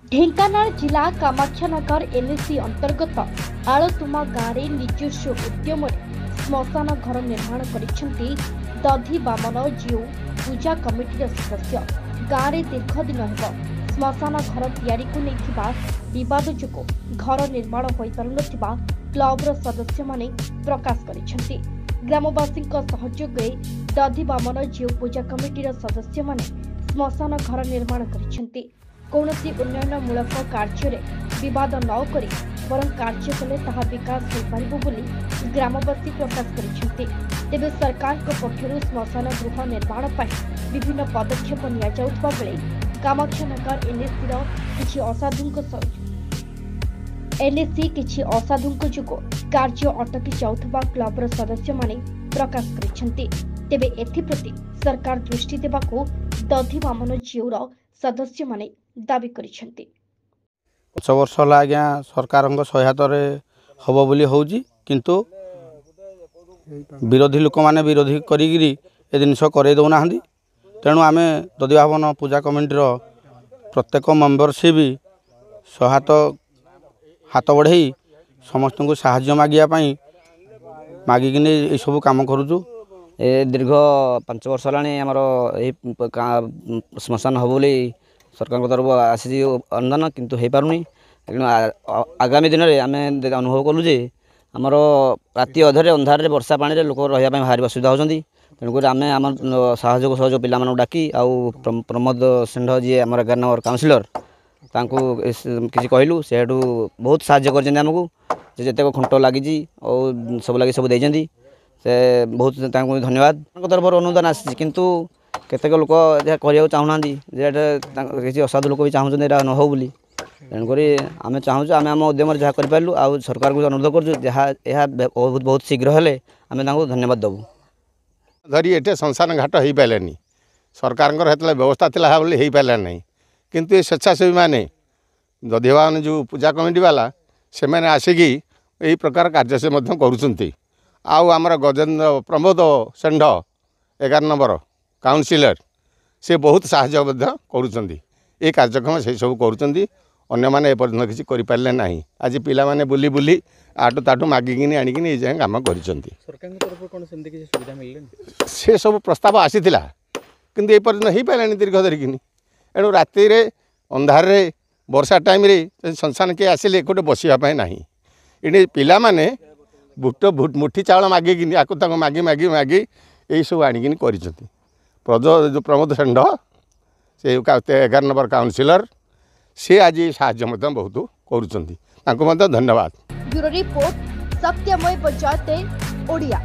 ढेंकानाल जिला कामाक्षानगर एनएसी अंतर्गत आलतुमा गाँव में निजस्व उद्यम श्मशान घर निर्माण करिसेंती दधी बामन जीव पूजा कमिटीर सदस्य। गाँव में दीर्घ दिन हेब श्मशान घर तैयारी को लेकिन विवाद जोगु घर निर्माण हो पारुनथिबा क्लबर सदस्य माने प्रकाश करिसेंती। ग्रामवासी सहयोग दधी बामन जीव पूजा कमिटीर सदस्य माने श्मशान घर निर्माण करिसेंती। कौनसी उन्नयनमूलक कार्य विवाद न करी बरं कार्य कले ताहा विकास हो पारिबो बोली ग्रामवासी प्रकाश करिसेंती। तेबे सरकार पक्षरु श्मशान गृह निर्माण पर विभिन्न पदक्षेप निया जाउतबा बेले कामाक्षानगर एनएसी किछि असाधुंक जोगु कार्य अटकी जाउतबा क्लबर सदस्य माने प्रकाश करिसेंती। तेबे एथिप्रति सरकार दृष्टि देबाको दधी बामन जीवर सदस्य माने दाबी करिसेंती। 5 वर्ष होला आज्ञा सरकार सहायता हम बोली होउजी किंतु विरोधी लोक माने विरोधी करी ए जिनस करे दउना हंदी। तेणु आमे दधी बामन पूजा कमिटीर प्रत्येक मेंबरशिप सहायता हाथ बढ़ाई समस्त को साहाय्य मागिया मागिकिनी ये सब काम करूँ। दीर्घ 5 वर्ष होलानी आमर श्मशान हम बोली सरकार तरफ आसी अनुदान किंतु हो पारुनी। आगामी दिन में आम अनुभव कलु जे आमर राति अधरे अंधार वर्षा पानी लोक रहा भारी असुविधा होती। तेणुक आम आम सहयोग पिला डाकी आउ प्रमोद षेण्ढ जी आम 11 नंबर काउंसिलर किसी कहलु से बहुत साहाय्य करमको जिते खुंट लगी और सब लगे सब देती से बहुत धन्यवाद। तरफ अनुदान आसी किंतु केतेक लोक करने चाहूना किसी असाधु लोक भी चाहते न हो बोली। तेणुक आम चाहूँ आम आम उद्यम जहाँ करूँ आ सरकार को अनुरोध करूँ बहुत शीघ्र हेले आम धन्यवाद देवु। धरी एटे श्मशान घाट हो पारे सरकार व्यवस्था था हो पारा ना किंतु ये स्वेच्छासेवी मैंने दधी बामन जो पूजा कमिटी वाला से मैंने आसिकी यही प्रकार कार्य से करुँच। आमर गजेन्द्र प्रमोद षेण्ढ 11 नंबर काउंसिलर से बहुत साहाय्य करुँच। ये कार्यक्रम से सब करुँच अन्य एपर्यंत किसी करें ना। आज पिला माने बुली बुली आटू ताटू मागिकी आणिकी ये जाए कम कर से सब प्रस्ताव आसीला किंतु एपर्यंत हो पारानी दीर्घ धरिकी। एणु राति अंधार वर्षा टाइम श्मशान के आसिले गोटे बसवाई ना ये पिला माने मुठी चाउल मागिकी आपको मागी मागी मागी यही सब आणिकी कर प्रमोद षेण्ढ से 11 नंबर काउंसिलर से आज साहाय्य बहुत करुँच। धन्यवाद। ब्यूरो रिपोर्ट सत्यमय पंचायत ओडिया।